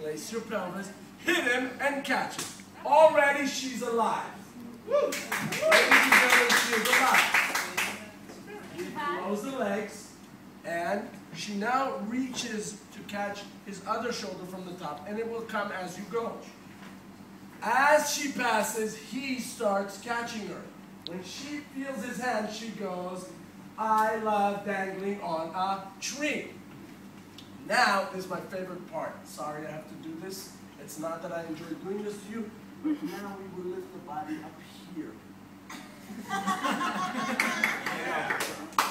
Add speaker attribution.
Speaker 1: Lace your pelvis, hit him, and catch him. Already she's alive. Woo. Ladies and gentlemen, she is alive. You close the legs, and she now reaches to catch his other shoulder from the top, and it will come as you go. As she passes, he starts catching her. When she feels his hand, she goes, I love dangling on a tree. Now is my favorite part. Sorry I have to do this. It's not that I enjoy doing this to you, but now we will lift the body up here. Yeah.